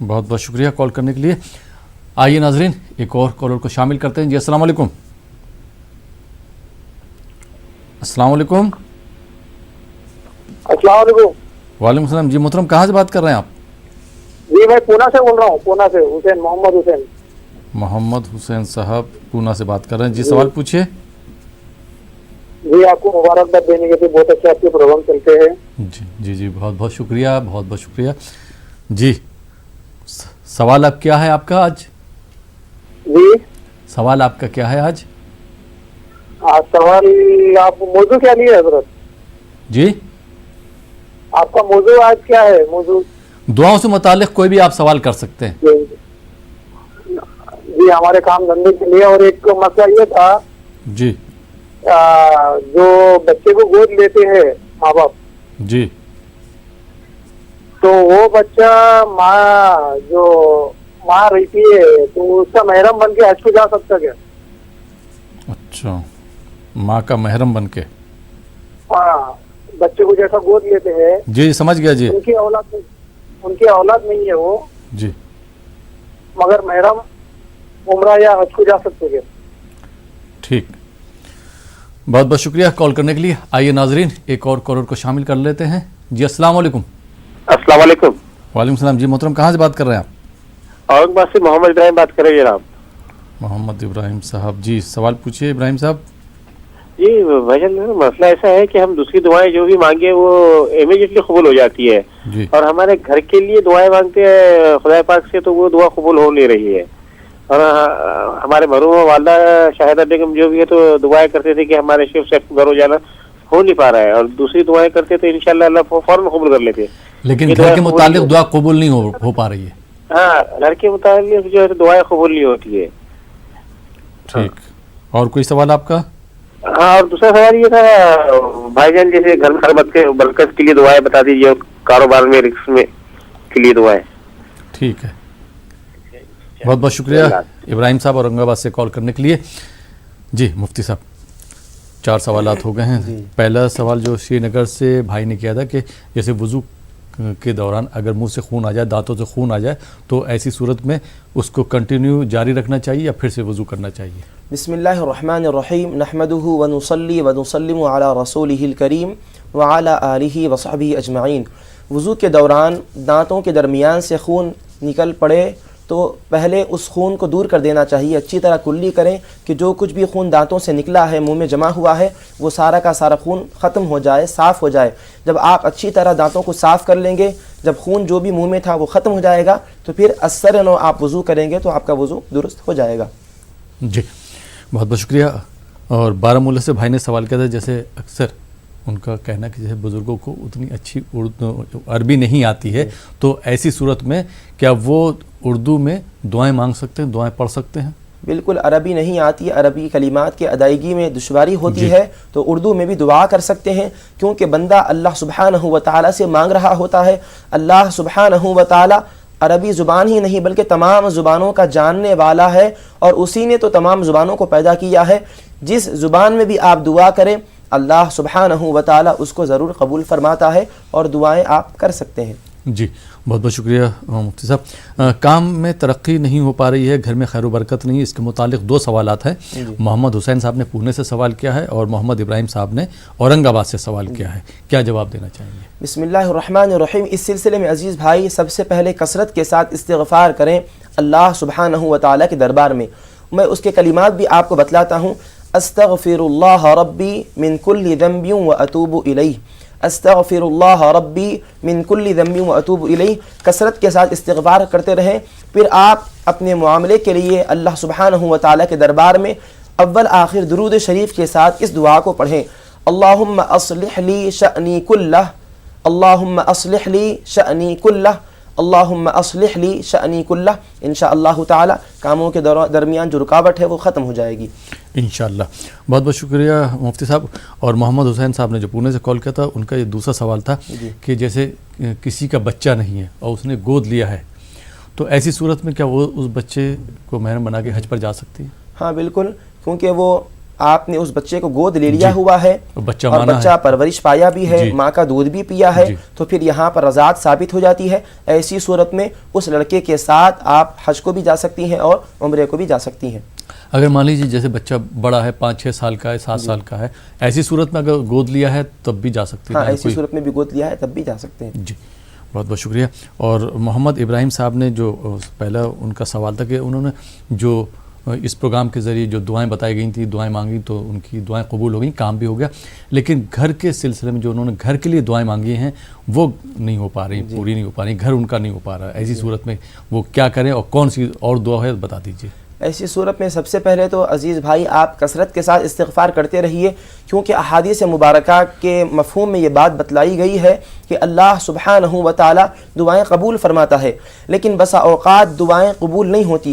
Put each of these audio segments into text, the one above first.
بہت بہت شکریہ کال کرنے کے لیے. آئیے ناظرین ایک اور کالر کو شامل کرتے ہیں. جی السلام علیکم. السلام علیکم. السلام علیکم. وعلیکم السلام. جی محترم کہاں سے بات کر رہے ہیں آپ؟ جی میں پونا سے بول رہا ہوں. پونا سے حسین محمد حسین. محمد حسین صاحب پونا سے بات کر رہے ہیں. جی سوال پوچھیے. جی آپ کو مبارکباد دینے کے لیے بہت اچھے آپ کے پروگرام چلتے ہیں. جی جی جی بہت بہت شکریہ بہت بہت شکریہ. جی سوال اب کیا ہے آپ کا آج؟ جی سوال آپ کا کیا ہے آج؟ سوال آپ موضوع کیا لیے حضرت؟ جی آپ کا موضوع آج کیا ہے؟ موضوع دعاؤں سے متعلق کوئی بھی آپ سوال کر سکتے ہیں. جی ہمارے کام دھندے کے لیے. اور ایک مسئلہ یہ تھا جی جو بچے کو گود لیتے ہیں ماں باپ, جی تو وہ بچہ جو ماں رہتی ہے تو اس کا محرم بن کے حج کو جا سکتا کیا؟ اچھا ماں کا محرم بن کے. ہاں بچے کو جیسا گود لیتے ہیں جی سمجھ گیا. جی ان کی اولاد نہیں ہے وہ, جی مگر محرم عمرہ یا حج کو جا سکتے کیا؟ ٹھیک بہت بہت شکریہ کال کرنے کے لیے. آئیے ناظرین ایک اور کالر کو شامل کر لیتے ہیں. جی السلام علیکم. السلام علیکم. وعلیکم السلام. جی محترم کہاں سے بات کر رہے ہیں آپ؟ اورنگ آباد سے محمد ابراہیم بات کر رہے ہیں جناب. محمد ابراہیم صاحب. جی سوال پوچھیے ابراہیم صاحب. جی بھائی مسئلہ ایسا ہے کہ ہم دوسری دعائیں جو بھی مانگے وہ امیڈیٹلی قبول ہو جاتی ہے, جی اور ہمارے گھر کے لیے دعائیں مانگتے ہیں خدا پاک سے تو وہ دعا قبول ہو نہیں رہی ہے. اور ہمارے مرحوم والدہ شاہدہ بیگم جو بھی ہے تو دعائیں کرتے تھے کہ ہمارے شیخ سے گھر ہو جانا ہو نہیں پا رہا ہے, اور دوسری دعائیں کرتے تو انشاءاللہ اللہ فوراً قبول کر لیتے. لیکن گھر کے متعلق دعا قبول نہیں ہو پا رہی ہے. ہاں گھر کے متعلق جو ہے دعائیں قبول نہیں ہوتی ہے. ٹھیک اور کوئی سوال آپ کا؟ ہاں اور دوسرا سوال یہ تھا بھائی جان, جیسے گھر میں برکت کے لیے دعائیں بتا دیجیے, کاروبار میں رزق میں کے لیے دعائیں. ٹھیک ہے بہت بہت شکریہ ابراہیم صاحب اورنگ آباد سے کال کرنے کے لیے. جی مفتی صاحب 4 سوالات ہو گئے ہیں. پہلا سوال جو شری نگر سے بھائی نے کیا تھا کہ جیسے وضو کے دوران اگر منہ سے خون آ جائے, دانتوں سے خون آ جائے, تو ایسی صورت میں اس کو کنٹینیو جاری رکھنا چاہیے یا پھر سے وضو کرنا چاہیے؟ بسم اللہ الرحمن الرحیم. نحمده ونصلی ونسلم علی رسولہ الکریم وعلی آلہ وصحبہ اجمعین. وضو کے دوران دانتوں کے درمیان سے خون نکل پڑے تو پہلے اس خون کو دور کر دینا چاہیے. اچھی طرح کلی کریں کہ جو کچھ بھی خون دانتوں سے نکلا ہے, منہ میں جمع ہوا ہے, وہ سارا کا سارا خون ختم ہو جائے, صاف ہو جائے. جب آپ اچھی طرح دانتوں کو صاف کر لیں گے, جب خون جو بھی منہ میں تھا وہ ختم ہو جائے گا, تو پھر اثر نو آپ وضو کریں گے تو آپ کا وضو درست ہو جائے گا. جی بہت بہت شکریہ. اور بارہمولہ سے بھائی نے سوال کیا تھا, جیسے اکثر ان کا کہنا کہ جیسے بزرگوں کو اتنی اچھی عربی نہیں آتی ہے, تو ایسی صورت میں کیا وہ اردو میں دعائیں مانگ سکتے ہیں, دعائیں پڑھ سکتے ہیں؟ بالکل عربی نہیں آتی, عربی کلمات کے ادائیگی میں دشواری ہوتی ہے, تو اردو میں بھی دعا کر سکتے ہیں, کیونکہ بندہ اللہ سبحانہ و تعالیٰ سے مانگ رہا ہوتا ہے. اللہ سبحانہ و تعالیٰ عربی زبان ہی نہیں بلکہ تمام زبانوں کا جاننے والا ہے, اور اسی نے تو تمام زبانوں کو پیدا کیا ہے. جس زبان میں بھی آپ دعا کریں اللہ سبحانہ و تعالیٰ اس کو ضرور قبول فرماتا ہے, اور دعائیں آپ کر سکتے ہیں. جی بہت بہت شکریہ مفتی صاحب. کام میں ترقی نہیں ہو پا رہی ہے, گھر میں خیر و برکت نہیں, اس کے متعلق 2 سوالات ہیں. محمد حسین صاحب نے پونے سے سوال کیا ہے اور محمد ابراہیم صاحب نے اورنگ آباد سے سوال کیا ہے. کیا جواب دینا چاہیں گے؟ بسم اللہ الرحمن الرحیم. اس سلسلے میں عزیز بھائی سب سے پہلے کثرت کے ساتھ استغفار کریں اللہ سبحانہ و تعالیٰ کے دربار میں. میں اس کے کلمات بھی آپ کو بتلاتا ہوں. استغفر اللہ ربی من کل ذنب و اتوب الیہ. استغفر اللہ ربی من کل ذنب و اتوب الیہ. کثرت کے ساتھ استغفار کرتے رہیں. پھر آپ اپنے معاملے کے لیے اللہ سبحانہ و تعالیٰ کے دربار میں اول آخر درود شریف کے ساتھ اس دعا کو پڑھیں. اللہم اصلح لی شأنی کلہ, اللہم اصلح لی شأنی کلہ, اللہم اصلح لی شأنی کلہ. انشاءاللہ تعالی کاموں کے درمیان جو رکاوٹ ہے وہ ختم ہو جائے گی انشاءاللہ. بہت بہت شکریہ مفتی صاحب. اور محمد حسین صاحب نے جو پونے سے کال کیا تھا, ان کا یہ دوسرا سوال تھا کہ جیسے کسی کا بچہ نہیں ہے اور اس نے گود لیا ہے, تو ایسی صورت میں کیا وہ اس بچے کو محرم بنا کے حج پر جا سکتی ہے؟ ہاں بالکل, کیونکہ وہ آپ نے اس بچے کو گود لے لیا ہوا ہے بچہ اور مانا بچہ پرورش پایا بھی ہے، جی۔ ماں کا دودھ بھی پیا ہے، جی۔ تو پھر یہاں پر رضاعت ثابت ہو جاتی ہے۔ ایسی صورت میں اس لڑکے کے ساتھ آپ حج کو بھی جا سکتی ہیں اور عمرے کو بھی جا سکتی ہیں۔ اگر مان لیجیے جیسے بچہ بڑا ہے 5-6 سال کا ہے 7 سال کا ہے، ایسی صورت میں اگر گود لیا ہے تب بھی جا سکتی ہاں ہے؟ ایسی صورت میں بھی گود لیا ہے تب بھی جا سکتے ہیں۔ جی بہت بہت شکریہ۔ اور محمد ابراہیم صاحب نے جو پہلا ان کا سوال تھا کہ انہوں نے جو اس پروگرام کے ذریعے جو دعائیں بتائی گئی تھیں، دعائیں مانگی تو ان کی دعائیں قبول ہو گئیں، کام بھی ہو گیا، لیکن گھر کے سلسلے میں جو انہوں نے گھر کے لیے دعائیں مانگی ہیں وہ نہیں ہو پا رہی، پوری نہیں ہو پا رہی، گھر ان کا نہیں ہو پا رہا۔ ایسی صورت میں وہ کیا کریں اور کون سی اور دعا ہے بتا دیجیے۔ ایسی صورت میں سب سے پہلے تو عزیز بھائی آپ کثرت کے ساتھ استغفار کرتے رہیے، کیونکہ احادیث مبارکہ کے مفہوم میں یہ بات بتلائی گئی ہے کہ اللہ سبحانہ و تعالی دعائیں قبول فرماتا ہے، لیکن بسا اوقات دعائیں قبول نہیں ہوتی۔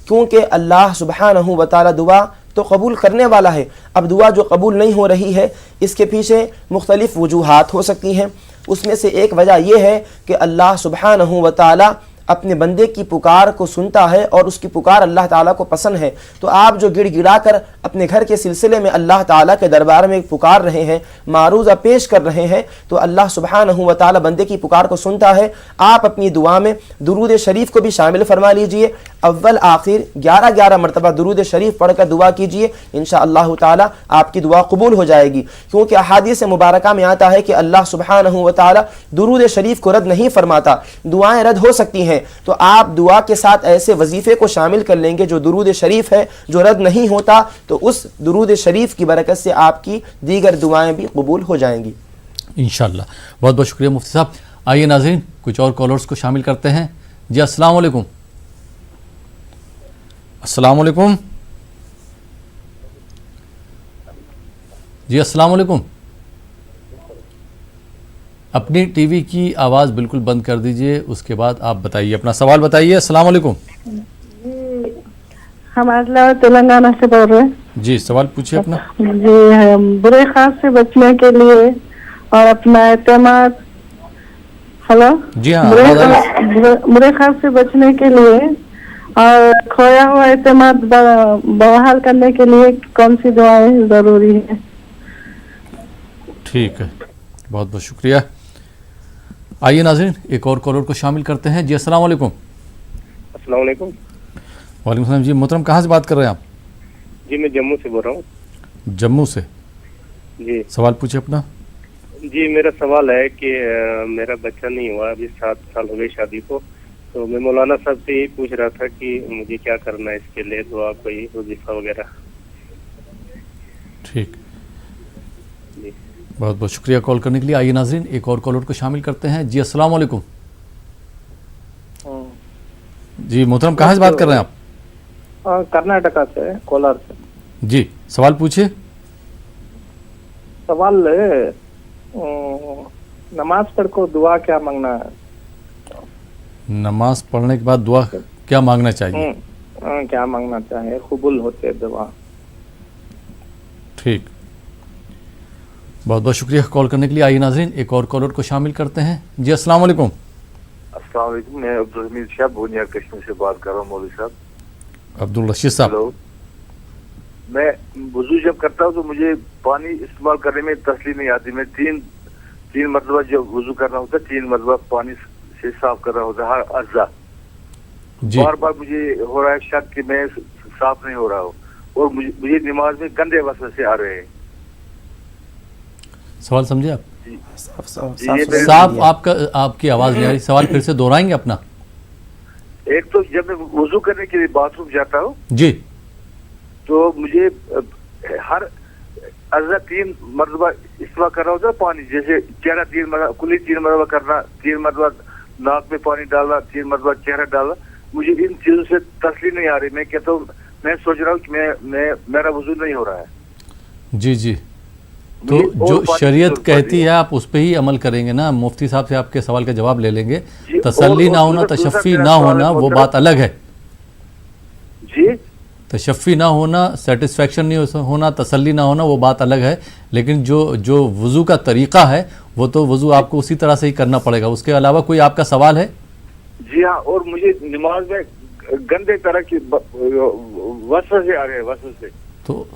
کیونکہ اللہ سبحانہ و تعالی دعا تو قبول کرنے والا ہے۔ اب دعا جو قبول نہیں ہو رہی ہے اس کے پیچھے مختلف وجوہات ہو سکتی ہیں۔ اس میں سے ایک وجہ یہ ہے کہ اللہ سبحانہ و تعالی اپنے بندے کی پکار کو سنتا ہے اور اس کی پکار اللہ تعالیٰ کو پسند ہے، تو آپ جو گڑ گڑا کر اپنے گھر کے سلسلے میں اللہ تعالیٰ کے دربار میں پکار رہے ہیں، معروضہ پیش کر رہے ہیں، تو اللہ سبحانہ و تعالیٰ بندے کی پکار کو سنتا ہے۔ آپ اپنی دعا میں درود شریف کو بھی شامل فرما لیجئے، اول آخر 11 مرتبہ درود شریف پڑھ کر دعا کیجئے، انشاءاللہ تعالیٰ آپ کی دعا قبول ہو جائے گی، کیونکہ احادیث مبارکہ میں آتا ہے کہ اللہ سبحانہ و تعالیٰ درود شریف کو رد نہیں فرماتا، دعائیں رد ہو سکتی ہیں، تو آپ دعا کے ساتھ ایسے وظیفے کو شامل کر لیں گے جو درود شریف ہے، جو رد نہیں ہوتا، تو اس درود شریف کی برکت سے آپ کی دیگر دعائیں بھی قبول ہو جائیں گی انشاءاللہ۔ بہت بہت شکریہ مفتی صاحب۔ آئیے ناظرین کچھ اور کالرز کو شامل کرتے ہیں۔ جی السلام علیکم۔ السلام علیکم۔ جی السلام علیکم۔ اپنی ٹی وی کی آواز بالکل بند کر دیجئے، اس کے بعد آپ بتائیے اپنا سوال بتائیے۔ السلام علیکم۔ ہم اضلاع تلنگانہ سے بول رہے ہیں۔ جی سوال پوچھیے اپنا۔ جی برے خواب سے بچنے کے لیے اور اپنا اعتماد، ہلو جی ہاں آواز آ رہی ہے؟ برے خواب سے بچنے کے لیے اور کھویا ہوا اعتماد بحال کرنے کے لیے کون سی دعائیں ضروری ہیں؟ ٹھیک ہے، بہت بہت شکریہ۔ آئیے ناظرین ایک اور کالر کو شامل کرتے ہیں۔ جی السلام علیکم۔ السلام علیکم وعلیکم السلام۔ جی محترم کہاں سے بات کر رہے ہیں آپ؟ جی میں جموں سے بول رہا ہوں۔ جموں سے؟ جی سوال پوچھے اپنا۔ جی میرا سوال ہے کہ میرا بچہ نہیں ہوا، ابھی 7 سال ہو گئے شادی کو، تو میں مولانا صاحب سے یہ پوچھ رہا تھا کہ مجھے کیا کرنا ہے اس کے لیے، دعا کوئی وظیفہ وغیرہ۔ ٹھیک، جی بہت بہت شکریہ کال کرنے کے لیے۔ آئیے ناظرین ایک اور کالر کو شامل کرتے ہیں۔ جی السلام علیکم۔ جی محترم کہاں سے بات کر رہے ہیں آپ؟ کرناٹکا سے، کولار سے۔ جی سوال پوچھیے۔ سوال نماز پڑھ کو دعا کیا مانگنا ہے؟ نماز پڑھنے کے بعد دعا کیا مانگنا چاہیے؟ کیا مانگنا چاہے قبول ہوتے دعا؟ ٹھیک، بہت بہت شکریہ کال کرنے کے لیے۔ آئیے ناظرین ایک اور کالر کو شامل کرتے ہیں۔ جی السلام علیکم۔ السلام علیکم، میں عبدالحمید شاہ بونیا کشمیر سے بات کر رہا ہوں مولوی صاحب۔ عبدالرشید صاحب۔ ہلو، میں وضو جب کرتا ہوں تو مجھے پانی استعمال کرنے میں تسلی نہیں آتی۔ میں تین مرتبہ جب وضو کرنا ہوتا ہے 3 مرتبہ پانی سے صاف کرنا ہوتا ہے ہر اجزا۔ جی بار بار مجھے ہو رہا ہے شک کہ میں صاف نہیں ہو رہا ہوں، اور مجھے نماز میں گندے وسوسے آ رہے ہیں۔ سوال سمجھے آپ؟ صاف آپ کی آواز نہیں آ رہی، سوال پھر سے دہرائیں گے اپنا؟ ایک تو جب میں وضو کرنے کے لیے باتھ روم جاتا ہوں جی تو مجھے ہر اجزا 3 مرتبہ استعمال کرنا ہوتا ہے پانی، جیسے چہرہ 3 مرتبہ، کلی 3 مرتبہ کرنا، 3 مرتبہ ناک میں پانی ڈالنا، 3 مرتبہ چہرہ ڈالنا۔ مجھے ان چیزوں سے تسلی نہیں آ رہی۔ میں کہتا ہوں، میں سوچ رہا ہوں کہ میرا وضو نہیں ہو رہا ہے۔ جی جی، تو جو شریعت کہتی ہے آپ اس پہ ہی عمل کریں گے نا۔ مفتی صاحب سے آپ کے سوال کا جواب لے لیں گے۔ تسلی نہ ہونا، تشفی نہ ہونا وہ بات الگ ہے۔ جی تشفی نہ ہونا، سیٹسفیکشن نہیں ہونا، تسلی نہ ہونا وہ بات الگ ہے، لیکن جو وضو کا طریقہ ہے وہ تو وضو آپ کو اسی طرح سے ہی کرنا پڑے گا۔ اس کے علاوہ کوئی آپ کا سوال ہے؟ جی ہاں، اور مجھے نماز میں گندے طرح کی وسوسے آ رہے ہیں، وسوسے۔ تو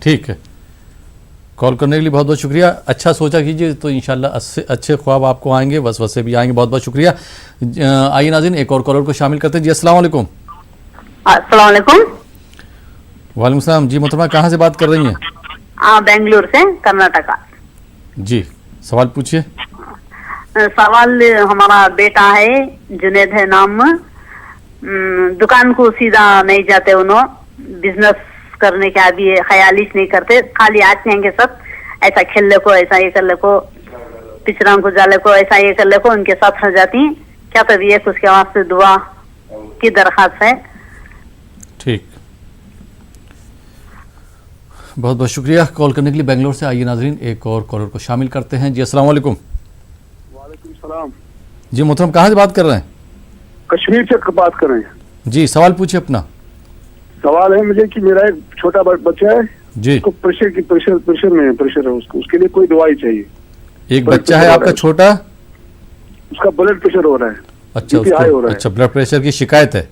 ٹھیک ہے، کال کرنے کے لیے بہت بہت شکریہ. اچھا سوچا کیجیے تو انشاءاللہ اچھے خواب آپ کو آئیں گے، وسوسے بھی آئیں گے. بہت بہت شکریہ. آئیے ناظرین ایک اور کالر کو شامل کرتے ہیں. جی السلام علیکم. السلام علیکم. وعلیکم السلام. جی محترمہ کہاں سے بات کر رہی ہیں؟ بنگلور سے، کرناٹکا. جی سوال پوچھیے. سوال ہمارا بیٹا ہے جنید ہے نام، دکان کو سیدھا نہیں جاتے، انہوں بزنس کرنے کے ابھی خیال ہی نہیں کرتے، خالی آتے ہیں کہ سب ایسا کھیل لے کو، ایسا یہ کر لے کو، پچران کو جالے کو، ایسا یہ کر لے کو، ان کے ساتھ ہو جاتی ہیں. کیا طبیعت اس کے واسطے دعا کی درخواست ہے. ٹھیک، بہت بہت شکریہ کال کرنے کے لیے بنگلور سے. آئیے ناظرین ایک اور کالر کو شامل کرتے ہیں. جی السلام علیکم. وعلیکم السلام. جی محترم کہاں سے بات کر رہے ہیں؟ کشمیر سے بات کر رہے ہیں. جی سوال پوچھیے اپنا. سوال ہے مجھے کہ میرا ایک چھوٹا بچہ ہے، جی اس کو پریشر میں پریشر ہے، اس کے لیے کوئی دوائی چاہیے. ایک بچہ ہے آپ کا چھوٹا، اس کا بلڈ پریشر ہو رہا ہے. اچھا اچھا بلڈ پریشر کی شکایت ہے.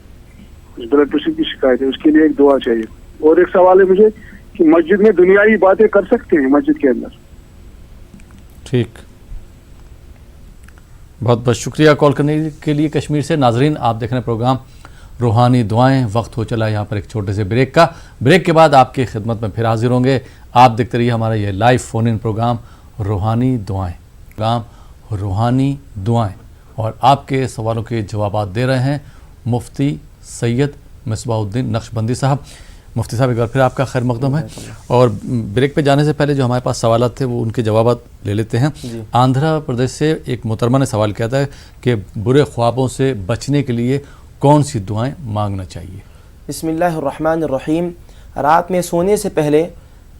بلڈ پریشر کی شکایت ہے، اس کے لیے ایک دوا چاہیے. اور ایک سوال ہے مجھے کہ مسجد میں دنیاوی باتیں کر سکتے ہیں مسجد کے اندر؟ ٹھیک، بہت بہت شکریہ کال کرنے کے لیے کشمیر سے. ناظرین آپ دیکھ رہے ہیں پروگرام روحانی دعائیں. وقت ہو چلا یہاں پر ایک چھوٹے سے بریک کا. بریک کے بعد آپ کی خدمت میں پھر حاضر ہوں گے. آپ دیکھتے رہیے ہمارا یہ لائیو فون ان پروگرام روحانی دعائیں. پروگرام روحانی دعائیں اور آپ کے سوالوں کے جوابات دے رہے ہیں مفتی سید مصباح الدین نقشبندی صاحب. مفتی صاحب ایک بار پھر آپ کا خیر مقدم ہے. اور بریک پہ جانے سے پہلے جو ہمارے پاس سوالات تھے وہ ان کے جوابات لے لیتے ہیں. آندھرا پردیش سے ایک محترمہ نے سوال کیا تھا کہ برے خوابوں سے بچنے کے لیے کون سی دعائیں مانگنا چاہیے. بسم اللہ الرحمن الرحیم. رات میں سونے سے پہلے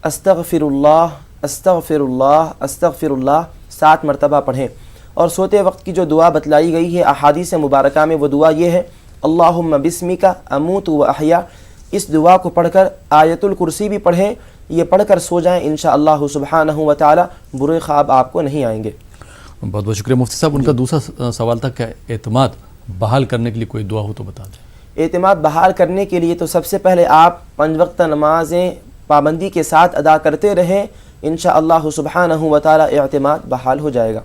استغفر اللہ استغفر اللہ استغفر اللہ 7 مرتبہ پڑھیں. اور سوتے وقت کی جو دعا بتلائی گئی ہے احادیث مبارکہ میں وہ دعا یہ ہے اللہم بسمک اموت و احیا. اس دعا کو پڑھ کر آیت الکرسی بھی پڑھیں. یہ پڑھ کر سو جائیں انشاءاللہ سبحانہ و تعالی برے خواب آپ کو نہیں آئیں گے. بہت بہت شکریہ مفتی صاحب. ان کا دوسرا سوال تھا کہ اعتماد بحال کرنے کے لیے کوئی دعا ہو تو بتا دیں. اعتماد بحال کرنے کے لیے تو سب سے پہلے آپ 5 وقت نمازیں پابندی کے ساتھ ادا کرتے رہیں. انشاءاللہ سبحانہ و تعالی اعتماد بحال ہو جائے گا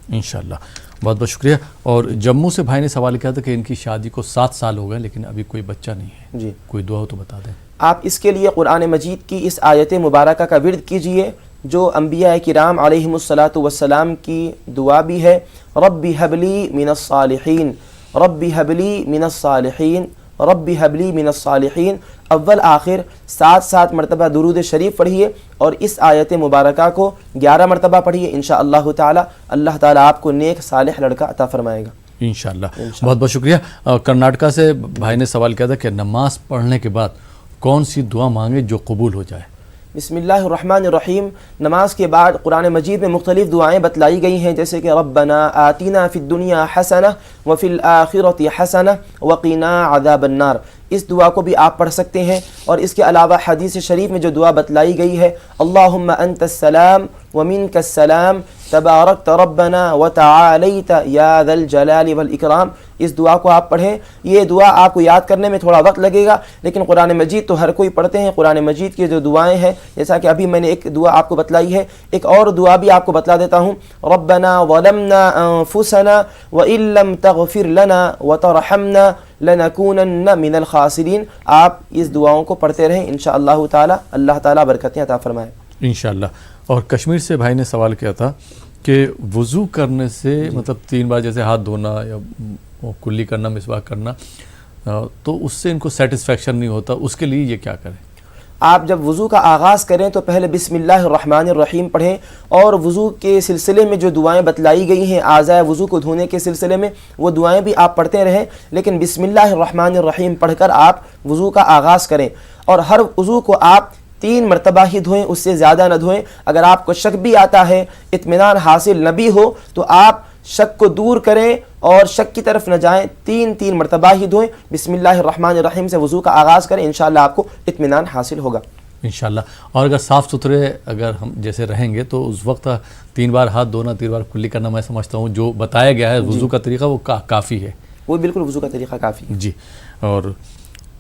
انشاءاللہ. بہت بہت شکریہ. اور جموں سے بھائی نے سوال کیا تھا کہ ان کی شادی کو 7 سال ہو گئے لیکن ابھی کوئی بچہ نہیں ہے. جی کوئی دعا ہو تو بتا دیں. آپ اس کے لیے قرآن مجید کی اس آیت مبارکہ کا ورد کیجئے جو انبیاء کرام علیہم الصلاۃ والسلام کی دعا بھی ہے. رب هب لي من الصالحین رب هب لي من الصالحین رب هب لي من الصالحین. اول آخر 7 مرتبہ درود شریف پڑھیے اور اس آیت مبارکہ کو 11 مرتبہ پڑھیے. انشاءاللہ تعالی اللہ تعالی آپ کو نیک صالح لڑکا عطا فرمائے گا انشاءاللہ. بہت بہت شکریہ. کرناٹکا سے بھائی نے سوال کیا تھا کہ نماز پڑھنے کے بعد کون سی دعا مانگے جو قبول ہو جائے. بسم اللہ الرحمن الرحیم. نماز کے بعد قرآن مجید میں مختلف دعائیں بتلائی گئی ہیں جیسے کہ ربنا آتنا فی الدنیا حسنہ وفی الآخرۃ حسنہ وقنا عذاب النار. اس دعا کو بھی آپ پڑھ سکتے ہیں. اور اس کے علاوہ حدیث شریف میں جو دعا بتلائی گئی ہے اللہم انت السلام ومنک السلام تبارکت ربنا وتعالیت یا ذا الجلال والاکرام. اس دعا کو آپ پڑھیں. یہ دعا آپ کو یاد کرنے میں تھوڑا وقت لگے گا لیکن قرآن مجید تو ہر کوئی پڑھتے ہیں. قرآن مجید کی جو دعائیں ہیں جیسا کہ ابھی میں نے ایک دعا آپ کو بتلائی ہے ایک اور دعا بھی آپ کو بتلا دیتا ہوں. ربنا ظلمنا انفسنا وان لم تغفر لنا وترحمنا لنکونن من الخاسرین. آپ اس دعاؤں کو پڑھتے رہیں انشاءاللہ تعالی اللہ تعالی برکتیں عطا فرمائے انشاءاللہ. اور کشمیر سے بھائی نے سوال کیا تھا کہ وضو کرنے سے مطلب 3 بار جیسے ہاتھ دھونا یا کلی کرنا مسواک کرنا تو اس سے ان کو سیٹسفیکشن نہیں ہوتا، اس کے لیے یہ کیا کریں؟ آپ جب وضو کا آغاز کریں تو پہلے بسم اللہ الرحمن الرحیم پڑھیں اور وضو کے سلسلے میں جو دعائیں بتلائی گئی ہیں اعضاء وضو کو دھونے کے سلسلے میں وہ دعائیں بھی آپ پڑھتے رہیں لیکن بسم اللہ الرحمن الرحیم پڑھ کر آپ وضو کا آغاز کریں. اور ہر وضو کو آپ 3 مرتبہ ہی دھوئیں، اس سے زیادہ نہ دھوئیں. اگر آپ کو شک بھی آتا ہے اطمینان حاصل نہ بھی ہو تو آپ شک کو دور کریں اور شک کی طرف نہ جائیں. 3 مرتبہ ہی دھوئیں. بسم اللہ الرحمن الرحیم سے وضو کا آغاز کریں انشاءاللہ آپ کو اطمینان حاصل ہوگا انشاءاللہ. اور اگر صاف ستھرے اگر ہم جیسے رہیں گے تو اس وقت 3 بار ہاتھ دھونا 3 بار کلی کرنا میں سمجھتا ہوں جو بتایا گیا ہے وضو کا طریقہ وہ کافی ہے. وہ بالکل وضو کا طریقہ کافی ہے. جی. اور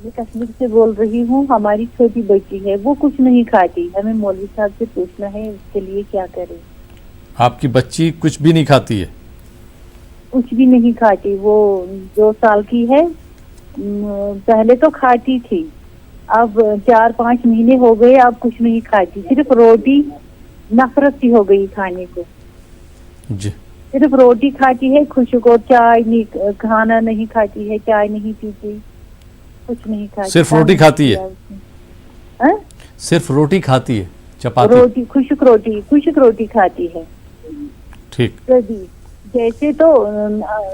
میں کشمیر سے بول رہی ہوں. ہماری چھوٹی بچی ہے, وہ کچھ نہیں کھاتی. ہمیں مولوی صاحب سے پوچھنا ہے اس کے لیے کیا کریں. آپ کی بچی کچھ بھی نہیں کھاتی ہے؟ کچھ بھی نہیں کھاتی. وہ 2 سال کی ہے. پہلے تو کھاتی تھی, اب 4-5 مہینے ہو گئے اب کچھ نہیں کھاتی. صرف روٹی, نفرت سی ہو گئی کھانے کو. جی. صرف روٹی کھاتی ہے, خشک اور چائے نہیں, کھانا نہیں کھاتی ہے, چائے نہیں پیتی, کچھ نہیں کھاتی. صرف روٹی کھاتی ہے؟ صرف روٹی کھاتی ہے, چپاتی؟ روٹی, خشک روٹی کھاتی ہے. ٹھیک. جیسے تو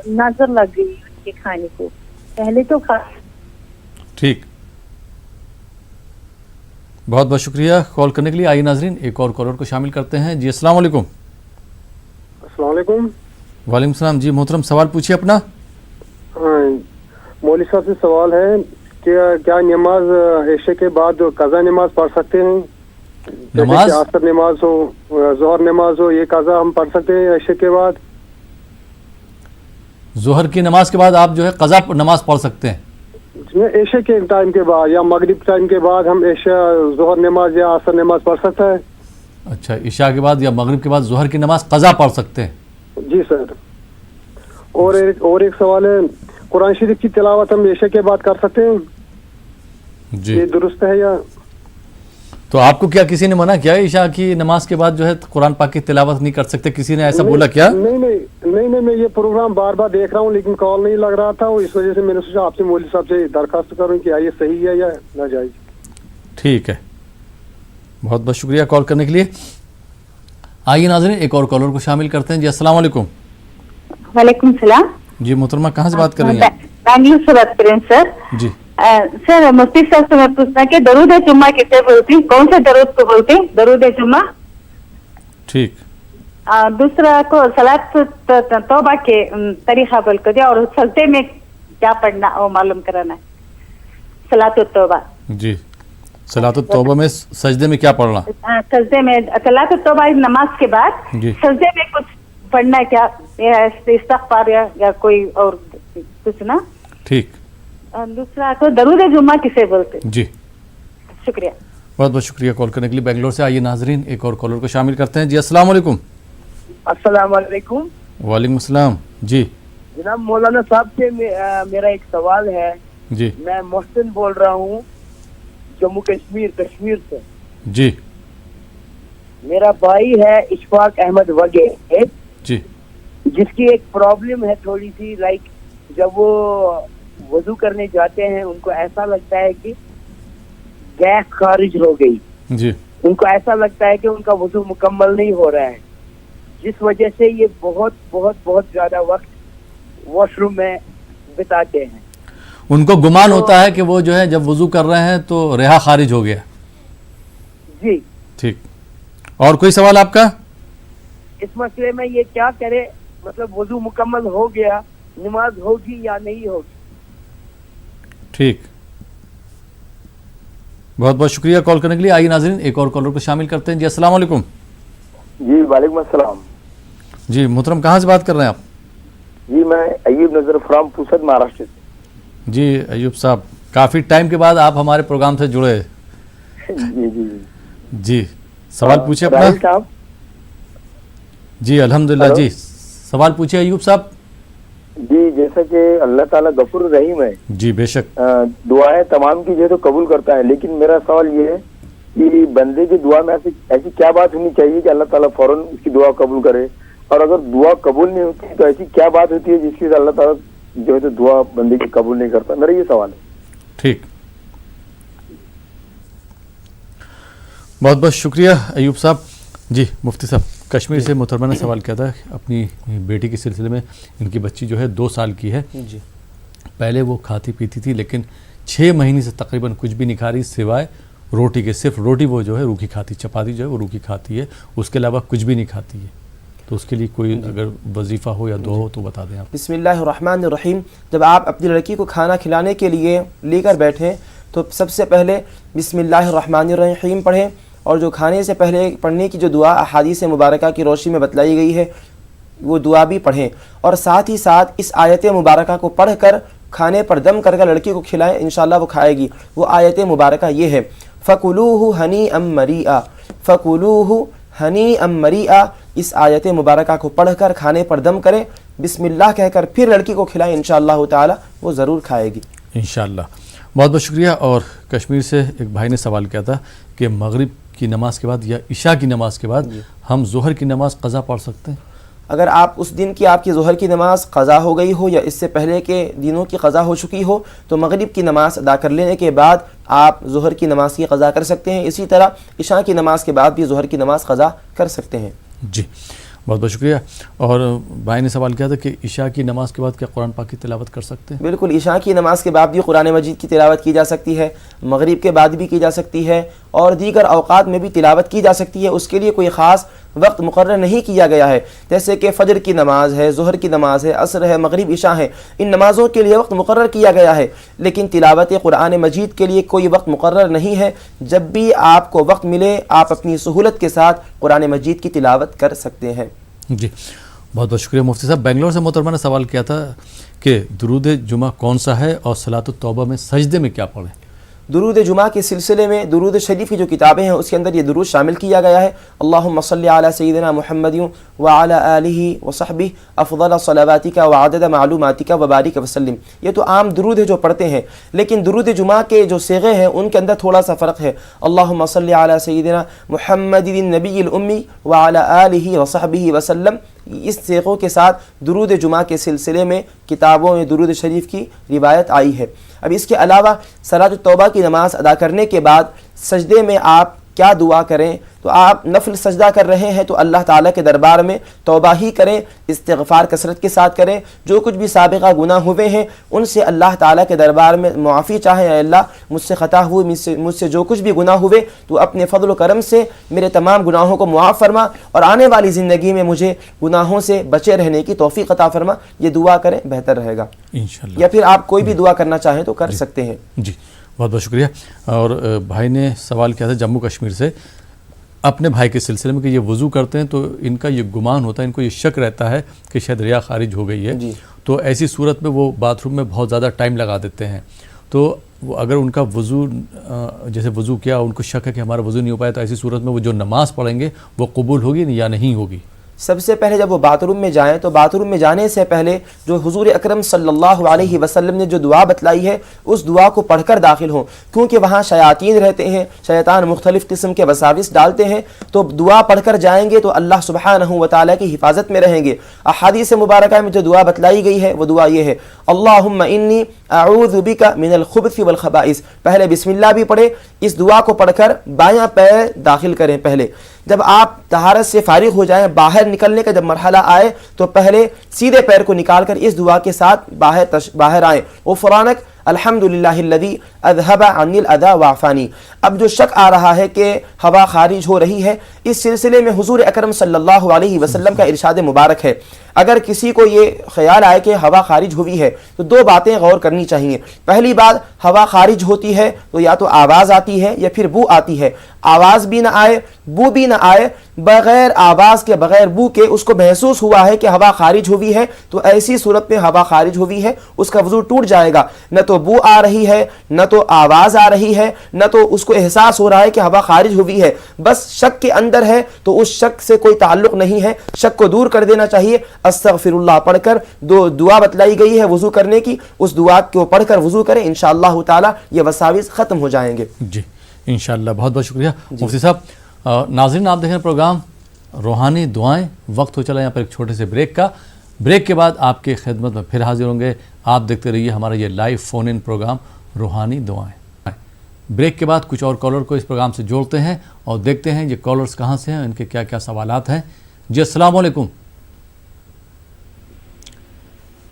نظر لگ گئی ان کے کھانے کو. پہلے تو ٹھیک. بہت بہت شکریہ کال کرنے کے لیے. آئیے ناظرین ایک اور کالر کو شامل کرتے ہیں. جی السلام علیکم. السلام علیکم. وعلیکم السلام. جی محترم سوال پوچھیے اپنا. مولوی صاحب سے سوال ہے کہ کیا نماز عشاء کے بعد قضا نماز پڑھ سکتے ہیں؟ نماز عصر نماز ہو, ظہر نماز ہو, یہ قضا ہم پڑھ سکتے ہیں عشاء کے بعد؟ ظہر کی نماز کے بعد آپ جو ہے قضا نماز پڑھ سکتے ہیں؟ عشاء کے ٹائم کے بعد یا مغرب ٹائم کے بعد ہم عشاء ظہر نماز یا عصر نماز پڑھ سکتا ہے؟ اچھا, عشاء کے بعد یا مغرب کے بعد ظہر کی نماز قضا پڑھ سکتے ہیں؟ جی سر. اور ایک سوال ہے, قرآن شریف کی تلاوت ہم عشاء کے بعد کر سکتے ہیں؟ جی. یہ درست ہے یا؟ تو آپ کو کیا کسی نے منع کیا عشاء کی نماز کے بعد جو ہے قرآن پاک کی تلاوت نہیں کر سکتے؟ کسی نے ایسا بولا کیا؟ نہیں, میں یہ پروگرام بار بار دیکھ رہا ہوں لیکن کال نہیں لگ رہا تھا, اس وجہ سے میں نے سوچا آپ سے مولوی صاحب سے درخواست کروں کہ یہ صحیح ہے یا ناجائز. ٹھیک ہے, بہت بہت شکریہ کال کرنے کے لیے. آئیے ناظرین ایک اور کالر کو شامل کرتے ہیں. جی السلام علیکم. وعلیکم السلام. جی محترمہ کہاں سے بات کر رہی ہیں؟ بنگلور سے بات کر رہے ہیں سر. جی سر, مفتی صاحب سے میں پوچھنا کہ درود جمعہ کسے بولتے ہیں, کون سے درود کو بولتے ہیں درود جمعہ؟ ٹھیک. دوسرا کو صلاۃ توبہ کے طریقہ بول کر دیا, اور سجدے میں کیا پڑھنا وہ معلوم کرانا ہے. صلاۃ التوبہ. جی, صلاۃ التوبہ میں سجدے میں کیا پڑھنا؟ سجدے میں صلاۃ التوبہ نماز کے بعد سجدے میں کچھ پڑھنا ہے کیا, استغفار یا کوئی اور کچھ نا؟ ٹھیک. دوسرا کو درود جمعہ کسے بولتے ہیں؟ جی شکریہ. بہت بہت شکریہ کال کرنے کے لیے بنگلور سے. آئیے ناظرین ایک اور کالر کو شامل کرتے ہیں. جی السلام علیکم. السلام علیکم. وعلیکم السلام. جی جناب مولانا صاحب سے میرا ایک سوال ہے. جی میں محسن بول رہا ہوں جموں کشمیر سے. جی میرا بھائی ہے اشفاق احمد وگے جی, جس کی ایک پرابلم ہے تھوڑی سی, لائک جب وہ وضو کرنے جاتے ہیں ان کو ایسا لگتا ہے کہ گیس خارج ہو گئی. جی ان کو ایسا لگتا ہے کہ ان کا وضو مکمل نہیں ہو رہا ہے, جس وجہ سے یہ بہت بہت بہت زیادہ وقت واش روم میں بتاتے ہیں. ان کو گمان ہوتا ہے کہ وہ جو ہے جب وضو کر رہے ہیں تو ریحہ خارج ہو گیا. جی ٹھیک. اور کوئی سوال آپ کا؟ اس مسئلے میں یہ کیا کرے, مطلب وضو مکمل ہو گیا, نماز ہوگی یا نہیں ہوگی؟ ٹھیک, بہت بہت شکریہ کال کرنے کے لیے. آئیے ناظرین ایک اور کالر کو شامل کرتے ہیں. جی السلام علیکم. جی وعلیکم السلام. جی محترم کہاں سے بات کر رہے ہیں آپ؟ جی میں ایوب نظر فرام پوسد مہاراشٹر سے. جی ایوب صاحب, کافی ٹائم کے بعد آپ ہمارے پروگرام سے جڑے. جی جی جی سوال پوچھیں اپنا. صاحب جی الحمدللہ. جی سوال پوچھیں ایوب صاحب. جی جیسا کہ اللہ تعالیٰ غفور رحیم ہے. جی بے شک. دعائیں تمام کی جو تو قبول کرتا ہے, لیکن میرا سوال یہ ہے کہ بندے کی دعا میں ایسی کیا بات ہونی چاہیے کہ اللہ تعالیٰ فوراً اس کی دعا قبول کرے, اور اگر دعا قبول نہیں ہوتی تو ایسی کیا بات ہوتی ہے جس کی اللہ تعالیٰ جو ہے تو دعا بندے کی قبول نہیں کرتا؟ میرا یہ سوال ہے. ٹھیک, بہت بہت شکریہ ایوب صاحب. جی مفتی صاحب, کشمیر سے محترمہ نے سوال کیا تھا اپنی بیٹی کے سلسلے میں. ان کی بچی جو ہے 2 سال کی ہے. جی پہلے وہ کھاتی پیتی تھی, لیکن 6 مہینے سے تقریباً کچھ بھی نہیں کھا رہی سوائے روٹی کے. صرف روٹی وہ جو ہے روکھی کھاتی, چپاتی جو ہے وہ روکھی کھاتی ہے, اس کے علاوہ کچھ بھی نہیں کھاتی ہے. تو اس کے لیے کوئی اگر وظیفہ ہو یا دعا ہو تو بتا دیں آپ. بسم اللہ الرحمن الرحیم. جب آپ اپنی لڑکی کو کھانا کھلانے کے لیے لے کر بیٹھیں تو سب سے پہلے بسم اللہ الرحمن الرحیم پڑھیں, اور جو کھانے سے پہلے پڑھنے کی جو دعا احادیث مبارکہ کی روشنی میں بتلائی گئی ہے وہ دعا بھی پڑھیں, اور ساتھ ہی ساتھ اس آیت مبارکہ کو پڑھ کر کھانے پر دم کر کے لڑکی کو کھلائیں، انشاءاللہ وہ کھائے گی۔ وہ آیت مبارکہ یہ ہے فَكُلُوهُ هَنِيئًا مَرِيئًا، فَكُلُوهُ هَنِيئًا مَرِيئًا، اس آیت مبارکہ کو پڑھ کر کھانے پر دم کریں، بسم اللہ کہہ کر پھر لڑکی کو کھلائیں، انشاءاللہ تعالی وہ ضرور کھائے گی انشاءاللہ۔ بہت بہت شکریہ۔ اور کشمیر سے ایک بھائی نے سوال کیا تھا کہ مغرب کی نماز کے بعد یا عشاء کی نماز کے بعد ہم ظہر کی نماز قضا پڑھ سکتے ہیں؟ اگر اس دن کی آپ کی ظہر کی نماز قضا ہو گئی ہو یا اس سے پہلے کے دنوں کی قضا ہو چکی ہو تو مغرب کی نماز ادا کر لینے کے بعد آپ ظہر کی نماز کی قضا کر سکتے ہیں، اسی طرح عشاء کی نماز کے بعد بھی ظہر کی نماز قضا کر سکتے ہیں۔ جی بہت بہت شکریہ۔ اور بھائی نے سوال کیا تھا کہ عشاء کی نماز کے بعد کیا قرآن پاک کی تلاوت کر سکتے ہیں؟ بالکل، عشاء کی نماز کے بعد بھی قرآن مجید کی تلاوت کی جا سکتی ہے، مغرب کے بعد بھی کی جا سکتی ہے، اور دیگر اوقات میں بھی تلاوت کی جا سکتی ہے۔ اس کے لیے کوئی خاص وقت مقرر نہیں کیا گیا ہے، جیسے کہ فجر کی نماز ہے، ظہر کی نماز ہے، عصر ہے، مغرب عشاء ہے، ان نمازوں کے لیے وقت مقرر کیا گیا ہے، لیکن تلاوت قرآن مجید کے لیے کوئی وقت مقرر نہیں ہے۔ جب بھی آپ کو وقت ملے آپ اپنی سہولت کے ساتھ قرآن مجید کی تلاوت کر سکتے ہیں۔ جی بہت بہت شکریہ مفتی صاحب۔ بنگلور سے محترمہ نے سوال کیا تھا کہ درود جمعہ کون سا ہے اور صلاۃ التوبہ میں سجدے میں کیا پڑھیں؟ درود جمعہ کے سلسلے میں درود شریف کی جو کتابیں ہیں اس کے اندر یہ درود شامل کیا گیا ہے، اللہم صلی علی سیدنا محمد وعلی آلہ وصحبہ افضل صلواتک وعدد معلوماتک وبارک وسلم۔ یہ تو عام درود ہے جو پڑھتے ہیں، لیکن درود جمعہ کے جو صیغے ہیں ان کے اندر تھوڑا سا فرق ہے۔ اللہم صلی علی سیدنا محمد النبی الامی وعلی آلہ وصحبہ وسلم، اس صیغوں کے ساتھ درود جمعہ کے سلسلے میں کتابوں میں درود شریف کی روایت آئی ہے۔ اب اس کے علاوہ صلاۃ التوبہ کی نماز ادا کرنے کے بعد سجدے میں آپ کیا دعا کریں؟ تو آپ نفل سجدہ کر رہے ہیں تو اللہ تعالیٰ کے دربار میں توبہ ہی کریں، استغفار کثرت کے ساتھ کریں، جو کچھ بھی سابقہ گناہ ہوئے ہیں ان سے اللہ تعالیٰ کے دربار میں معافی چاہیں، اے اللہ مجھ سے خطا ہوئی، مجھ سے جو کچھ بھی گناہ ہوئے تو اپنے فضل و کرم سے میرے تمام گناہوں کو معاف فرما اور آنے والی زندگی میں مجھے گناہوں سے بچے رہنے کی توفیق عطا فرما۔ یہ دعا کریں، بہتر رہے گا انشاءاللہ۔ یا پھر آپ کوئی بھی دعا کرنا چاہیں تو کر سکتے ہیں۔ جی بہت بہت شکریہ۔ اور بھائی نے سوال کیا تھا جموں کشمیر سے اپنے بھائی کے سلسلے میں کہ یہ وضو کرتے ہیں تو ان کا یہ گمان ہوتا ہے، ان کو یہ شک رہتا ہے کہ شاید ریا خارج ہو گئی ہے، تو ایسی صورت میں وہ باتھ روم میں بہت زیادہ ٹائم لگا دیتے ہیں، تو اگر ان کا وضو جیسے وضو کیا ان کو شک ہے کہ ہمارا وضو نہیں ہو پایا تو ایسی صورت میں وہ جو نماز پڑھیں گے وہ قبول ہوگی یا نہیں ہوگی؟ سب سے پہلے جب وہ باتھ روم میں جائیں تو باتھ روم میں جانے سے پہلے جو حضور اکرم صلی اللہ علیہ وسلم نے جو دعا بتلائی ہے اس دعا کو پڑھ کر داخل ہوں، کیونکہ وہاں شیاطین رہتے ہیں، شیطان مختلف قسم کے وساوس ڈالتے ہیں، تو دعا پڑھ کر جائیں گے تو اللہ سبحانہ و تعالیٰ کی حفاظت میں رہیں گے۔ احادیث مبارکہ میں جو دعا بتلائی گئی ہے وہ دعا یہ ہے، اللہم انی اعوذ بک من الخبث والخبائث۔ پہلے بسم اللہ بھی پڑھے، اس دعا کو پڑھ کر بایاں پیر داخل کریں۔ پہلے جب آپ طہارت سے فارغ ہو جائیں، باہر نکلنے کا جب مرحلہ آئے تو پہلے سیدھے پیر کو نکال کر اس دعا کے ساتھ باہر آئیں، غفرانک الحمدللہ الذی اذہب عنی الاذی وعفانی۔ اب جو شک آ رہا ہے کہ ہوا خارج ہو رہی ہے، اس سلسلے میں حضور اکرم صلی اللہ علیہ وسلم کا ارشاد مبارک ہے، اگر کسی کو یہ خیال آئے کہ ہوا خارج ہوئی ہے تو دو باتیں غور کرنی چاہیے۔ پہلی بات، ہوا خارج ہوتی ہے تو یا تو آواز آتی ہے یا پھر بو آتی ہے، آواز بھی نہ آئے بو بھی نہ آئے، بغیر آواز کے بغیر بو کے اس کو محسوس ہوا ہے کہ ہوا خارج ہوئی ہے تو ایسی صورت میں ہوا خارج ہوئی ہے، اس کا وضو ٹوٹ جائے گا۔ نہ تو بو آ رہی ہے نہ تو آواز آ رہی ہے نہ تو اس کو احساس ہو رہا ہے کہ ہوا خارج ہوئی ہے، بس شک کے اندر ہے، تو اس شک سے کوئی تعلق نہیں ہے، شک کو دور کر دینا چاہیے۔ استغفر اللہ پڑھ کر دعا بتلائی گئی ہے وضو کرنے کی، اس دعا کو پڑھ کر وضو کریں، انشاءاللہ تعالی یہ وساوس ختم ہو جائیں گے۔ جی انشاءاللہ، بہت بہت شکریہ مفتی صاحب۔ ناظرین آپ دیکھیں پروگرام روحانی دعائیں، وقت ہو چلا یہاں پر ایک چھوٹے سے بریک کا، بریک کے بعد آپ کی خدمت میں پھر حاضر ہوں گے۔ آپ دیکھتے رہیے ہمارا یہ لائیو فون ان پروگرام روحانی دعائیں۔ بریک کے بعد کچھ اور کالر کو اس پروگرام سے جوڑتے ہیں اور دیکھتے ہیں یہ کالرز کہاں سے ہیں، ان کے کیا کیا سوالات ہیں۔ جی السلام علیکم۔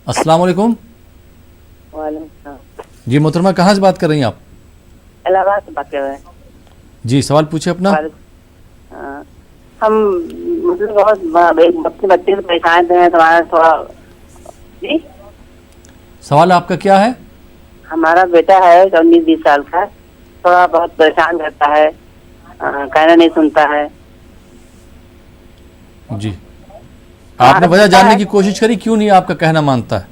السلام علیکم۔ وعلیکم السلام۔ جی محترمہ کہاں سے بات کر رہی ہیں آپ؟ الہ آباد سے بات کر رہے ہیں۔ جی سوال پوچھیں اپنا۔ ہم مطلب بہت بچے سے پریشان تھے، تھوڑا جی سوال آپ کا کیا ہے؟ ہمارا بیٹا ہے 19-20 سال کا، تھوڑا بہت پریشان کرتا ہے، کہنا نہیں سنتا ہے۔ جی آپ نے وجہ جاننے کی کوشش کری کیوں نہیں آپ کا کہنا مانتا ہے؟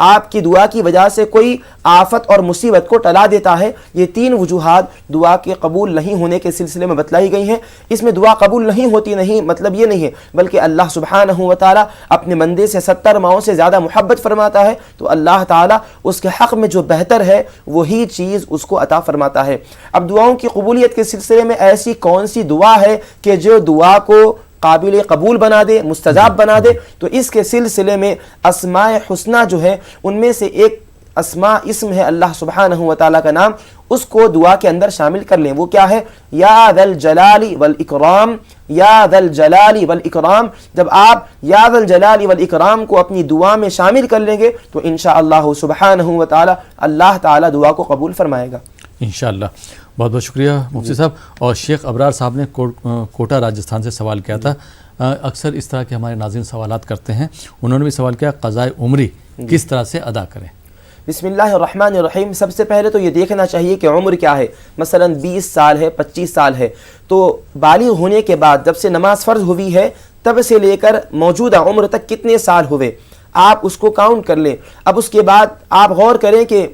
آپ کی دعا کی وجہ سے کوئی آفت اور مصیبت کو ٹلا دیتا ہے. یہ 3 وجوہات دعا کے قبول نہیں ہونے کے سلسلے میں بتلائی گئی ہیں. اس میں دعا قبول نہیں ہوتی نہیں مطلب یہ نہیں ہے، بلکہ اللہ سبحانہ و تعالیٰ اپنے بندے سے 70 ماؤں سے زیادہ محبت فرماتا ہے، تو اللہ تعالیٰ اس کے حق میں جو بہتر ہے وہی چیز اس کو عطا فرماتا ہے. اب دعاؤں کی قبولیت کے سلسلے میں ایسی کون سی دعا ہے کہ جو دعا کو قابل قبول بنا دے، مستجاب بنا دے؟ تو اس کے سلسلے میں اسماء حسنہ جو ہے ان میں سے ایک اسم ہے اللہ سبحانہ و تعالیٰ کا نام، اس کو دعا کے اندر شامل کر لیں. وہ کیا ہے؟ یا ذا الجلال والاکرام، یا ذا الجلال والاکرام. جب آپ یا ذا الجلال والاکرام کو اپنی دعا میں شامل کر لیں گے تو انشاءاللہ سبحانہ و تعالیٰ اللہ تعالیٰ دعا کو قبول فرمائے گا انشاءاللہ. بہت بہت شکریہ مفتی صاحب. اور شیخ ابرار صاحب نے کوٹا راجستھان سے سوال کیا تھا. اکثر اس طرح کے ہمارے ناظرین سوالات کرتے ہیں، انہوں نے بھی سوال کیا قضائے عمری کس طرح سے ادا کریں؟ بسم اللہ الرحمن الرحیم. سب سے پہلے تو یہ دیکھنا چاہیے کہ عمر کیا ہے. مثلا 20 سال ہے، 25 سال ہے، تو بالغ ہونے کے بعد جب سے نماز فرض ہوئی ہے تب سے لے کر موجودہ عمر تک کتنے سال ہوئے، آپ اس کو کاؤنٹ کر لیں. اب اس کے بعد آپ غور کریں کہ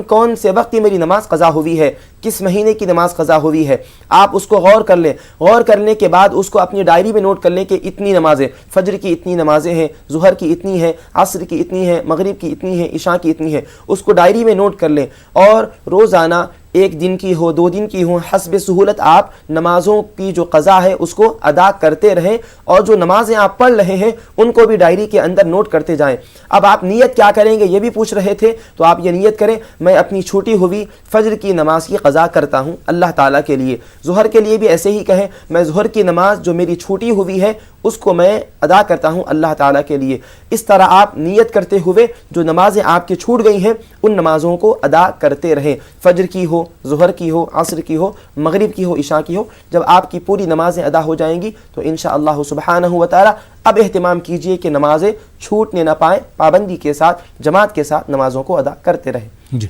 کون سے وقت میری نماز قضا ہوئی ہے، کس مہینے کی نماز قضا ہوئی ہے، آپ اس کو غور کر لیں. غور کرنے کے بعد اس کو اپنی ڈائری میں نوٹ کر لیں کہ اتنی نمازیں، فجر کی اتنی نمازیں ہیں، ظہر کی اتنی ہیں، عصر کی اتنی ہیں، مغرب کی اتنی ہیں، عشاء کی اتنی ہے. اس کو ڈائری میں نوٹ کر لیں اور روزانہ 1 دن کی ہو، 2 دن کی ہو، حسب سہولت آپ نمازوں کی جو قضا ہے اس کو ادا کرتے رہیں، اور جو نمازیں آپ پڑھ رہے ہیں ان کو بھی ڈائری کے اندر نوٹ کرتے جائیں. اب آپ نیت کیا کریں گے یہ بھی پوچھ رہے تھے، تو آپ یہ نیت کریں میں اپنی چھوٹی ہوئی فجر کی نماز کی قضا کرتا ہوں اللہ تعالیٰ کے لیے. ظہر کے لیے بھی ایسے ہی کہیں میں ظہر کی نماز جو میری چھوٹی ہوئی ہے اس کو میں ادا کرتا ہوں اللہ تعالیٰ کے لیے. اس طرح آپ نیت کرتے ہوئے جو نمازیں آپ کی چھوٹ گئی ہیں ان نمازوں کو ادا کرتے رہیں، فجر کی ہو، ظہر کی ہو، عصر کی ہو، مغرب کی ہو، عشاء کی ہو. جب آپ کی پوری نمازیں ادا ہو جائیں گی تو انشاءاللہ سبحانہ و تعالیٰ اب اہتمام کیجئے کہ نمازیں چھوٹنے نہ پائیں، پابندی کے ساتھ جماعت کے ساتھ نمازوں کو ادا کرتے رہیں. جی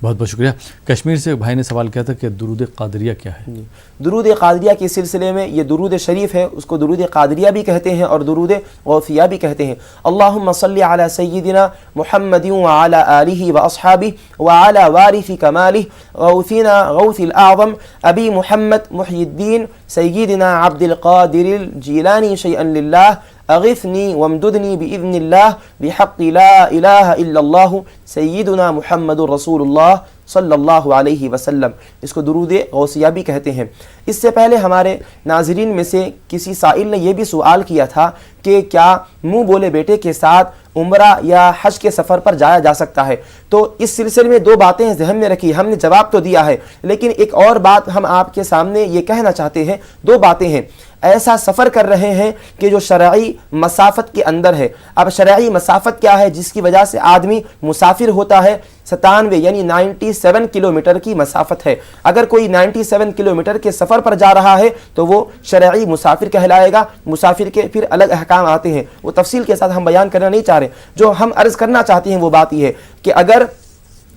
بہت بہت شکریہ. کشمیر سے بھائی نے سوال کیا تھا کہ درود قادریہ کیا ہے؟ درود قادریہ کے سلسلے میں یہ درود شریف ہے، اس کو درود قادریہ بھی کہتے ہیں اور درود غوثیہ بھی کہتے ہیں. اللہم صلی علی سیدنا محمد وعلی آلہ واصحابہ وعلی وارث کمالہ غوثنا غوث الاعظم ابی محمد محی الدین سیدنا عبد القادر الجیلانی شیئا للہ اغثنی وامددنی باذن اللہ بحق لا الہ الا اللہ سیدنا محمد رسول اللہ صلی اللہ علیہ وسلم. اس کو درود غوثیہ بھی کہتے ہیں. اس سے پہلے ہمارے ناظرین میں سے کسی سائل نے یہ بھی سوال کیا تھا کہ کیا منہ بولے بیٹے کے ساتھ عمرہ یا حج کے سفر پر جایا جا سکتا ہے؟ تو اس سلسلے میں 2 باتیں ذہن میں رکھی. ہم نے جواب تو دیا ہے لیکن ایک اور بات ہم آپ کے سامنے یہ کہنا چاہتے ہیں. 2 باتیں ہیں. ایسا سفر کر رہے ہیں کہ جو شرعی مسافت کے اندر ہے. اب شرعی مسافت کیا ہے جس کی وجہ سے آدمی مسافر ہوتا ہے؟ 97 یعنی 97 کلومیٹر کی مسافت ہے. اگر کوئی 97 کلومیٹر کے سفر پر جا رہا ہے تو وہ شرعی مسافر کہلائے گا. مسافر کے پھر الگ احکام آتے ہیں، وہ تفصیل کے ساتھ ہم بیان کرنا نہیں چاہ رہے. جو ہم عرض کرنا چاہتے ہیں وہ بات یہ ہے کہ اگر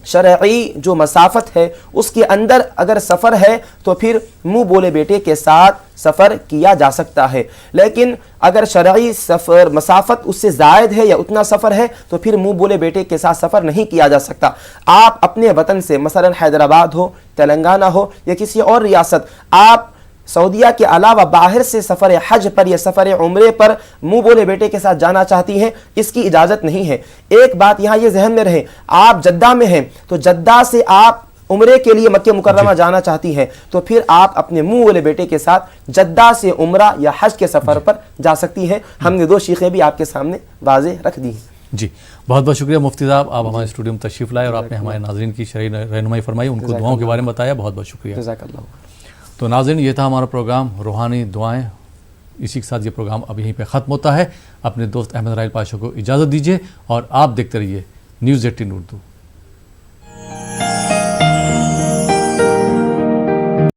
شرعی جو مسافت ہے اس کے اندر اگر سفر ہے تو پھر منہ بولے بیٹے کے ساتھ سفر کیا جا سکتا ہے. لیکن اگر شرعی سفر مسافت اس سے زائد ہے یا اتنا سفر ہے تو پھر منہ بولے بیٹے کے ساتھ سفر نہیں کیا جا سکتا. آپ اپنے وطن سے مثلا حیدرآباد ہو، تلنگانہ ہو یا کسی اور ریاست، آپ سعودیہ کے علاوہ باہر سے سفر حج پر یا سفر عمرے پر منہ بولے بیٹے کے ساتھ جانا چاہتی ہیں، اس کی اجازت نہیں ہے. ایک بات یہاں یہ ذہن میں رہے، آپ جدہ میں ہیں تو جدہ سے آپ عمرے کے لیے مکہ مکرمہ جانا چاہتی ہیں تو پھر آپ اپنے منہ بولے بیٹے کے ساتھ جدہ سے عمرہ یا حج کے سفر پر جا سکتی ہیں. ہم نے 2 شیخیں بھی آپ کے سامنے واضح رکھ دی ہیں. جی بہت بہت شکریہ مفتی صاحب، آپ ہمارے اسٹوڈیو میں تشریف لائے اور آپ نے ہمارے ناظرین کی شرعی رہنمائی فرمائی، ان کو دعاؤں کے بارے میں بتایا. بہت بہت شکریہ. جزاک اللہ. تو ناظرین یہ تھا ہمارا پروگرام روحانی دعائیں. اسی کے ساتھ یہ پروگرام اب یہیں پہ ختم ہوتا ہے. اپنے دوست احمد راحیل پاشا کو اجازت دیجیے اور آپ دیکھتے رہیے نیوز 18 اردو.